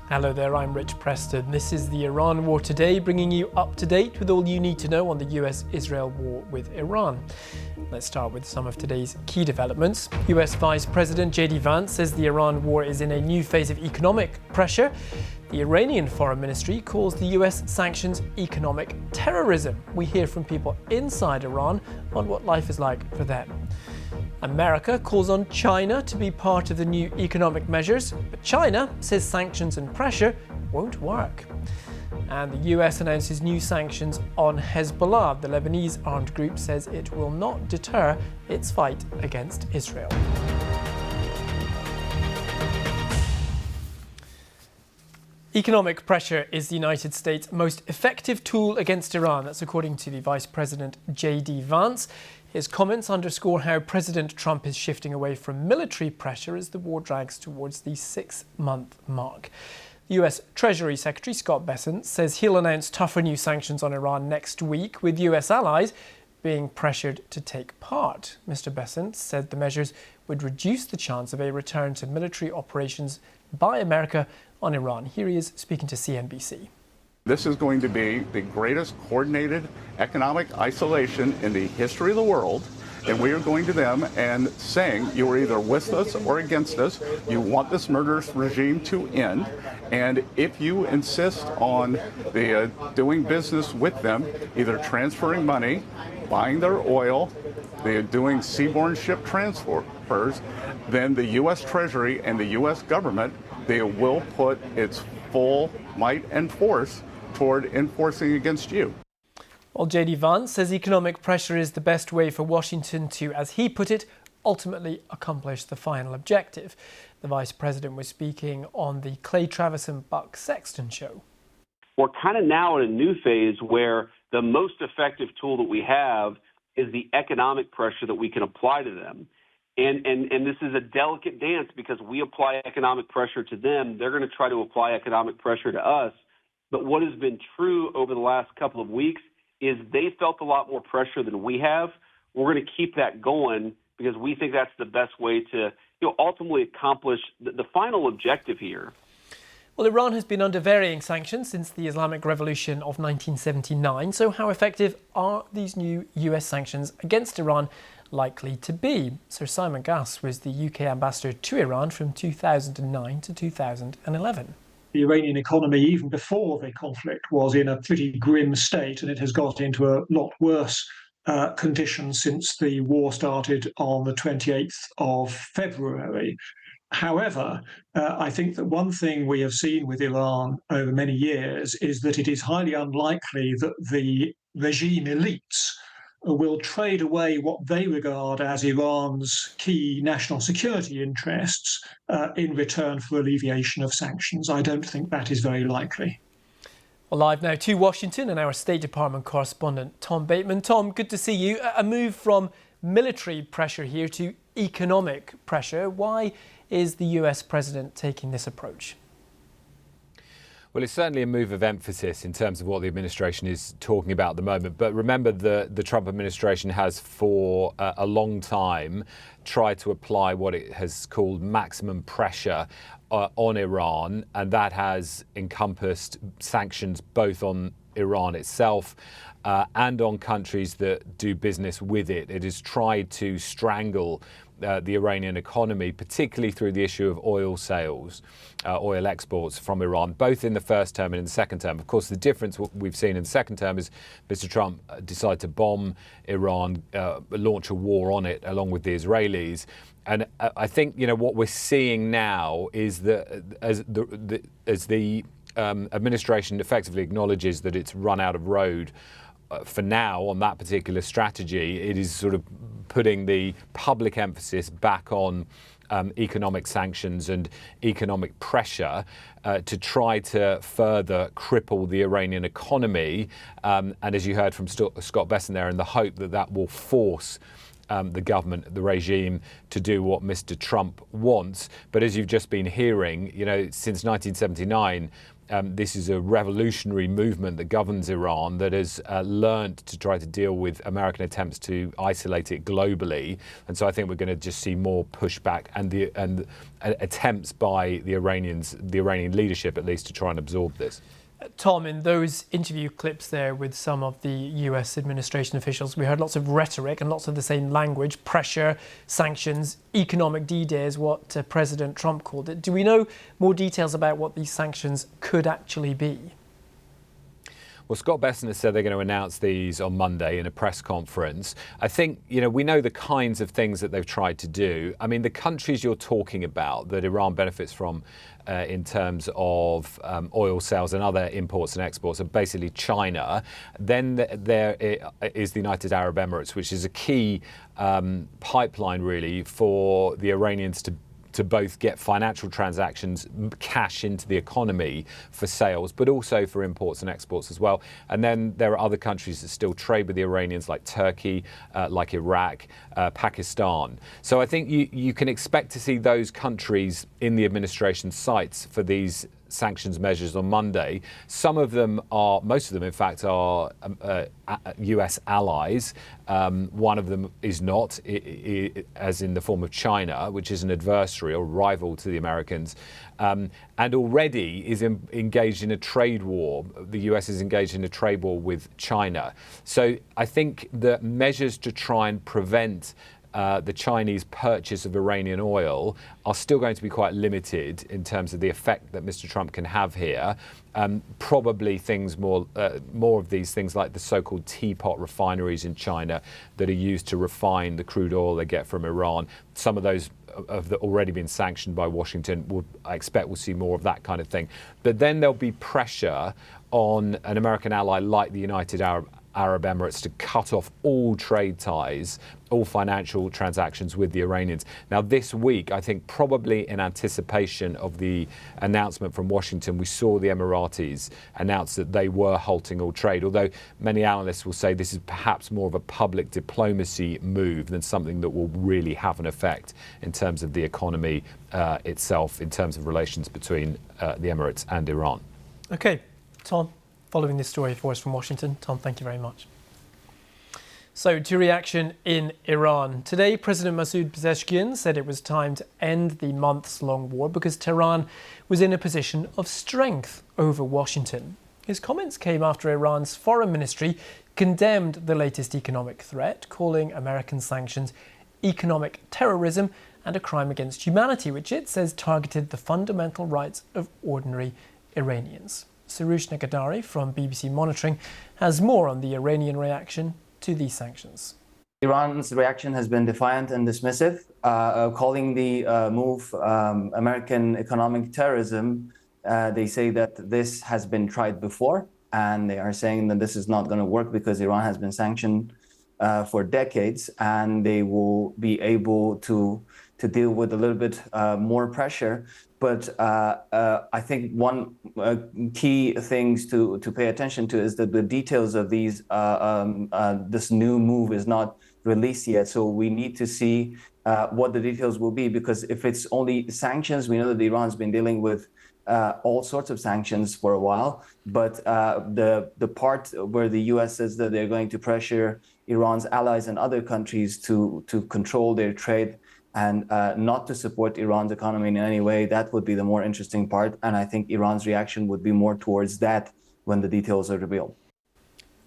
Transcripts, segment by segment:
Hello there, I'm Rich Preston. This is the Iran War Today, bringing you up to date with all you need to know on the US-Israel war with Iran. Let's start with some of today's key developments. US Vice President JD Vance says the Iran war is in a new phase of economic pressure. The Iranian Foreign Ministry calls the US sanctions economic terrorism. We hear from people inside Iran on what life is like for them. America calls on China to be part of the new economic measures, but China says sanctions and pressure won't work. And the US announces new sanctions on Hezbollah. The Lebanese armed group says it will not deter its fight against Israel. Economic pressure is the United States' most effective tool against Iran. That's according to the Vice President JD Vance. His comments underscore how President Trump is shifting away from military pressure as the war drags towards the 6-month mark. US Treasury Secretary Scott Bessent says he'll announce tougher new sanctions on Iran next week, with US allies being pressured to take part. Mr. Bessent said the measures would reduce the chance of a return to military operations by America on Iran. Here he is speaking to CNBC. This is going to be the greatest coordinated economic isolation in the history of the world. And we are going to them and saying, you are either with us or against us. You want this murderous regime to end. And if you insist on doing business with them, either transferring money, buying their oil, doing seaborne ship transfers, then the U.S. Treasury and the U.S. government, they will put its full might and force toward enforcing against you. Well, JD Vance says economic pressure is the best way for Washington to, as he put it, ultimately accomplish the final objective. The Vice President was speaking on the Clay Travis and Buck Sexton show. We're kind of now in a new phase where the most effective tool that we have is the economic pressure that we can apply to them. And this is a delicate dance because we apply economic pressure to them. They're going to try to apply economic pressure to us. But what has been true over the last couple of weeks is they felt a lot more pressure than we have. We're going to keep that going because we think that's the best way to ultimately accomplish the final objective here. Well, Iran has been under varying sanctions since the Islamic Revolution of 1979. So how effective are these new US sanctions against Iran likely to be? Sir Simon Gass was the UK ambassador to Iran from 2009 to 2011. The Iranian economy, even before the conflict, was in a pretty grim state, and it has got into a lot worse condition since the war started on the 28th of February. However, I think that one thing we have seen with Iran over many years is that it is highly unlikely that the regime elites will trade away what they regard as Iran's key national security interests in return for alleviation of sanctions. I don't think that is very likely. Well, live now to Washington and our State Department correspondent, Tom Bateman. Tom, good to see you. A move from military pressure here to economic pressure. Why is the US president taking this approach? Well, it's certainly a move of emphasis in terms of what the administration is talking about at the moment. But remember, the Trump administration has for a long time tried to apply what it has called maximum pressure on Iran. And that has encompassed sanctions both on Iran itself and on countries that do business with it. It has tried to strangle the Iranian economy, particularly through the issue of oil sales, oil exports from Iran, both in the first term and in the second term. Of course, the difference we've seen in the second term is Mr. Trump decided to bomb Iran, launch a war on it along with the Israelis. And I think, what we're seeing now is that as the administration effectively acknowledges that it's run out of road for now on that particular strategy, it is sort of putting the public emphasis back on economic sanctions and economic pressure to try to further cripple the Iranian economy. And as you heard from Scott Bessent there, in the hope that that will force the government, the regime, to do what Mr. Trump wants. But as you've just been hearing, since 1979, this is a revolutionary movement that governs Iran that has learned to try to deal with American attempts to isolate it globally. And so I think we're going to just see more pushback and attempts by the Iranian leadership, at least, to try and absorb this. Tom, in those interview clips there with some of the US administration officials, we heard lots of rhetoric and lots of the same language: pressure, sanctions, economic D-Day is what President Trump called it. Do we know more details about what these sanctions could actually be? Well, Scott Bessent has said they're going to announce these on Monday in a press conference. I think, we know the kinds of things that they've tried to do. I mean, the countries you're talking about that Iran benefits from in terms of oil sales and other imports and exports are basically China. Then there is the United Arab Emirates, which is a key pipeline, really, for the Iranians to both get financial transactions, cash into the economy for sales, but also for imports and exports as well. And then there are other countries that still trade with the Iranians, like Turkey, like Iraq, Pakistan. So I think you can expect to see those countries in the administration's sights for these sanctions measures on Monday. Most of them, in fact, are US allies. One of them is not, as in the form of China, which is an adversary or rival to the Americans, and already is engaged in a trade war. The US is engaged in a trade war with China. So I think the measures to try and prevent the Chinese purchase of Iranian oil are still going to be quite limited in terms of the effect that Mr. Trump can have here. Probably more of these things like the so-called teapot refineries in China that are used to refine the crude oil they get from Iran. Some of those have already been sanctioned by Washington. I expect we'll see more of that kind of thing. But then there'll be pressure on an American ally like the United Arab Emirates to cut off all trade ties, all financial transactions with the Iranians. Now, this week, I think probably in anticipation of the announcement from Washington, we saw the Emiratis announce that they were halting all trade, although many analysts will say this is perhaps more of a public diplomacy move than something that will really have an effect in terms of the economy itself, in terms of relations between the Emirates and Iran. OK, Tom, following this story for us from Washington. Tom, thank you very much. So, to reaction in Iran. Today, President Masoud Pezeshkian said it was time to end the months-long war because Tehran was in a position of strength over Washington. His comments came after Iran's Foreign Ministry condemned the latest economic threat, calling American sanctions economic terrorism and a crime against humanity, which it says targeted the fundamental rights of ordinary Iranians. Sarush Nekadari from BBC Monitoring has more on the Iranian reaction to these sanctions. Iran's reaction has been defiant and dismissive, calling the move American economic terrorism. They say that this has been tried before, and they are saying that this is not going to work because Iran has been sanctioned for decades, and they will be able to deal with a little bit more pressure. But I think one key things to pay attention to is that the details of these this new move is not released yet. So we need to see what the details will be, because if it's only sanctions, we know that Iran's been dealing with all sorts of sanctions for a while. But the part where the US says that they're going to pressure Iran's allies and other countries to control their trade and not to support Iran's economy in any way, that would be the more interesting part. And I think Iran's reaction would be more towards that when the details are revealed.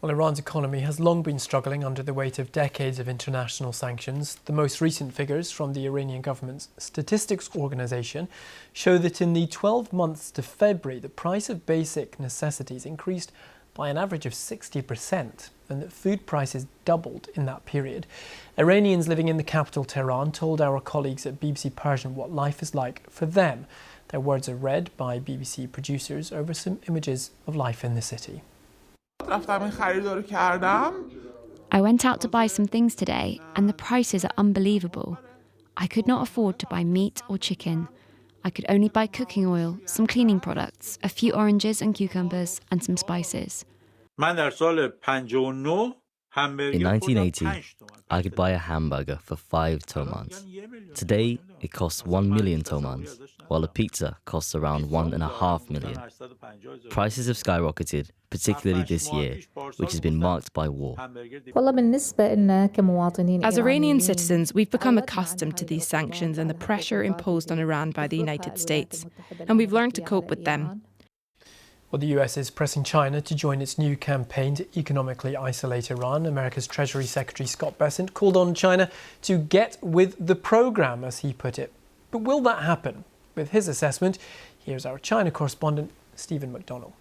Well, Iran's economy has long been struggling under the weight of decades of international sanctions. The most recent figures from the Iranian government's statistics organization show that in the 12 months to February, the price of basic necessities increased by an average of 60%, and that food prices doubled in that period. Iranians living in the capital, Tehran, told our colleagues at BBC Persian what life is like for them. Their words are read by BBC producers over some images of life in the city. I went out to buy some things today, and the prices are unbelievable. I could not afford to buy meat or chicken. I could only buy cooking oil, some cleaning products, a few oranges and cucumbers, and some spices. In 1980, I could buy a hamburger for 5 tomans. Today, it costs 1 million tomans, while a pizza costs around 1.5 million. Prices have skyrocketed, particularly this year, which has been marked by war. As Iranian citizens, we've become accustomed to these sanctions and the pressure imposed on Iran by the United States, and we've learned to cope with them. Well, the US is pressing China to join its new campaign to economically isolate Iran. America's Treasury Secretary Scott Bessent called on China to get with the program, as he put it. But will that happen? With his assessment, here's our China correspondent, Stephen McDonnell.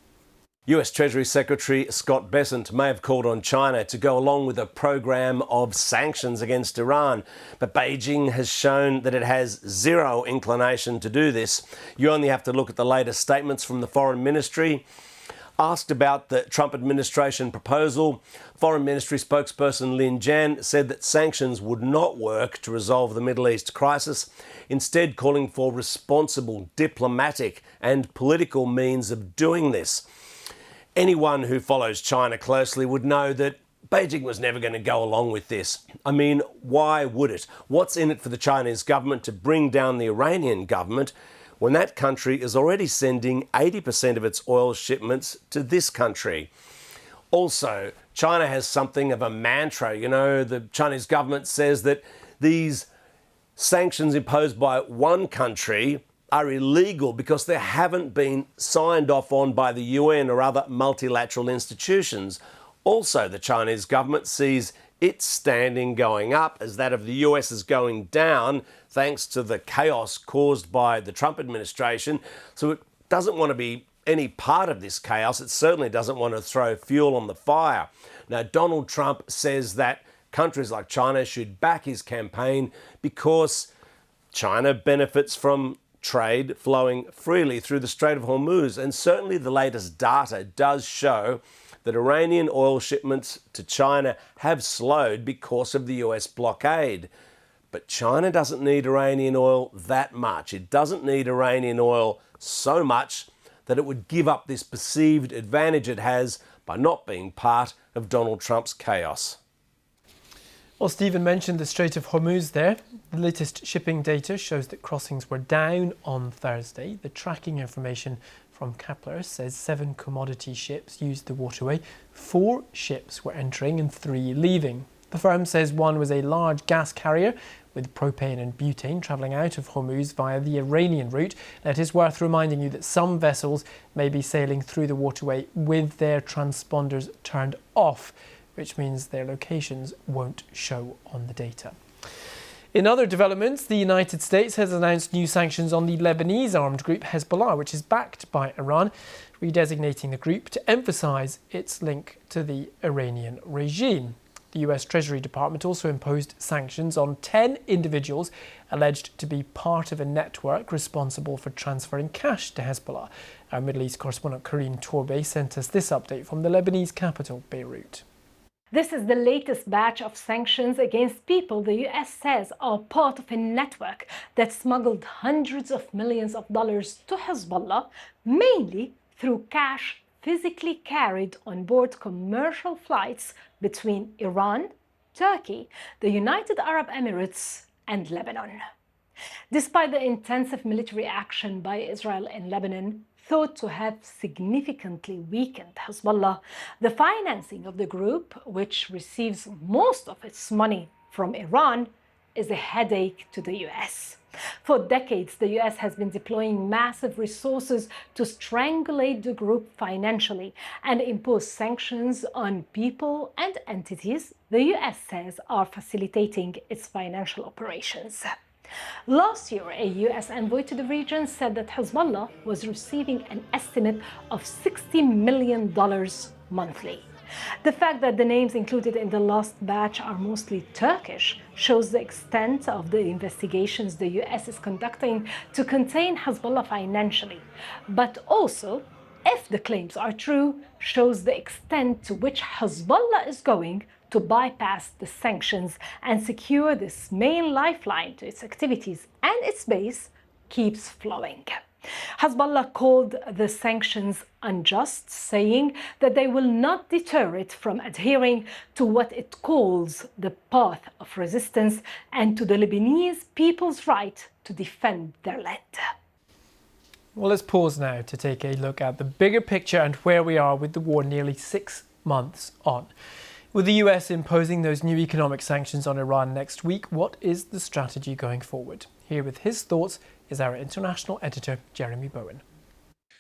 US Treasury Secretary Scott Bessent may have called on China to go along with a program of sanctions against Iran, but Beijing has shown that it has zero inclination to do this. You only have to look at the latest statements from the Foreign Ministry. Asked about the Trump administration proposal, Foreign Ministry spokesperson Lin Jian said that sanctions would not work to resolve the Middle East crisis, instead calling for responsible diplomatic and political means of doing this. Anyone who follows China closely would know that Beijing was never going to go along with this. I mean, why would it? What's in it for the Chinese government to bring down the Iranian government when that country is already sending 80% of its oil shipments to this country? Also, China has something of a mantra. You know, the Chinese government says that these sanctions imposed by one country are illegal because they haven't been signed off on by the UN or other multilateral institutions. Also, the Chinese government sees its standing going up as that of the US is going down thanks to the chaos caused by the Trump administration. So it doesn't want to be any part of this chaos. It certainly doesn't want to throw fuel on the fire. Now, Donald Trump says that countries like China should back his campaign because China benefits from trade flowing freely through the Strait of Hormuz. And certainly the latest data does show that Iranian oil shipments to China have slowed because of the US blockade. But China doesn't need Iranian oil that much. It doesn't need Iranian oil so much that it would give up this perceived advantage it has by not being part of Donald Trump's chaos. Well, Stephen mentioned the Strait of Hormuz there. The latest shipping data shows that crossings were down on Thursday. The tracking information from Kepler says 7 commodity ships used the waterway. 4 ships were entering and 3 leaving. The firm says one was a large gas carrier with propane and butane travelling out of Hormuz via the Iranian route. Now, it is worth reminding you that some vessels may be sailing through the waterway with their transponders turned off, which means their locations won't show on the data. In other developments, the United States has announced new sanctions on the Lebanese armed group Hezbollah, which is backed by Iran, redesignating the group to emphasise its link to the Iranian regime. The US Treasury Department also imposed sanctions on 10 individuals alleged to be part of a network responsible for transferring cash to Hezbollah. Our Middle East correspondent Karine Torbey sent us this update from the Lebanese capital, Beirut. This is the latest batch of sanctions against people the US says are part of a network that smuggled hundreds of millions of dollars to Hezbollah, mainly through cash physically carried on board commercial flights between Iran, Turkey, the United Arab Emirates, and Lebanon. Despite the intensive military action by Israel in Lebanon, thought to have significantly weakened Hezbollah, the financing of the group, which receives most of its money from Iran, is a headache to the US. For decades, the US has been deploying massive resources to strangulate the group financially and impose sanctions on people and entities the US says are facilitating its financial operations. Last year, a US envoy to the region said that Hezbollah was receiving an estimate of $60 million monthly. The fact that the names included in the last batch are mostly Turkish shows the extent of the investigations the US is conducting to contain Hezbollah financially, but also, if the claims are true, shows the extent to which Hezbollah is going to bypass the sanctions and secure this main lifeline to its activities, and its base keeps flowing. Hezbollah called the sanctions unjust, saying that they will not deter it from adhering to what it calls the path of resistance and to the Lebanese people's right to defend their land. Well, let's pause now to take a look at the bigger picture and where we are with the war nearly 6 months on. With the US imposing those new economic sanctions on Iran next week, what is the strategy going forward? Here with his thoughts is our international editor, Jeremy Bowen.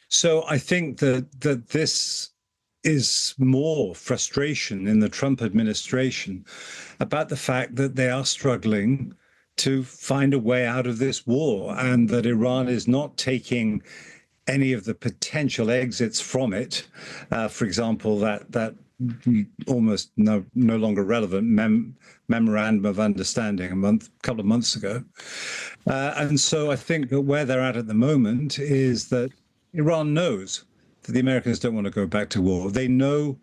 So I think that this is more frustration in the Trump administration about the fact that they are struggling to find a way out of this war, and that Iran is not taking any of the potential exits from it. For example, that almost no longer relevant memorandum of understanding a couple of months ago. And so I think that where they're at the moment is that Iran knows that the Americans don't want to go back to war. They know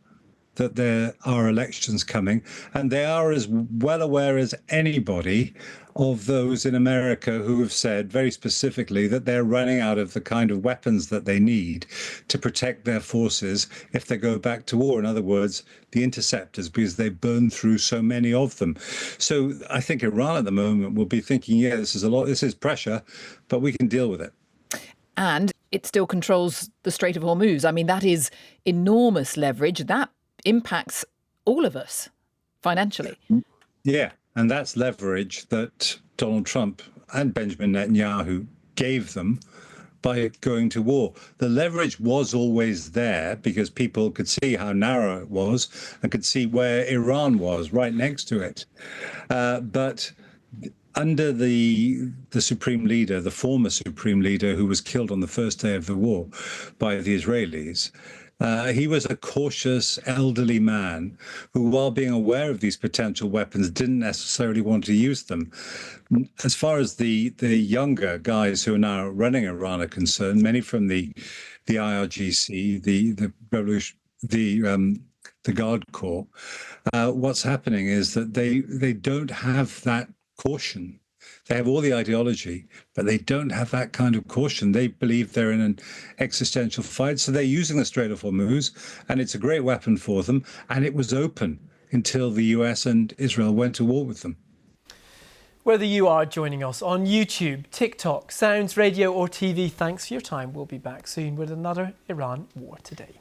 that there are elections coming, and they are as well aware as anybody of those in America who have said very specifically that they're running out of the kind of weapons that they need to protect their forces if they go back to war. In other words, the interceptors, because they burn through so many of them. So I think Iran at the moment will be thinking, yeah, this is pressure, but we can deal with it. And it still controls the Strait of Hormuz. I mean, that is enormous leverage. That impacts all of us financially. Yeah, and that's leverage that Donald Trump and Benjamin Netanyahu gave them by going to war. The leverage was always there because people could see how narrow it was and could see where Iran was right next to it. But under the supreme leader, the former supreme leader who was killed on the first day of the war by the Israelis, he was a cautious, elderly man who, while being aware of these potential weapons, didn't necessarily want to use them. As far as the younger guys who are now running Iran are concerned, many from the IRGC, the revolution, the Guard Corps, what's happening is that they don't have that caution. They have all the ideology, but they don't have that kind of caution. They believe they're in an existential fight, so they're using the Strait of Hormuz, and it's a great weapon for them, and it was open until the US and Israel went to war with them. Whether you are joining us on YouTube, TikTok, Sounds, Radio or TV, thanks for your time. We'll be back soon with another Iran War Today.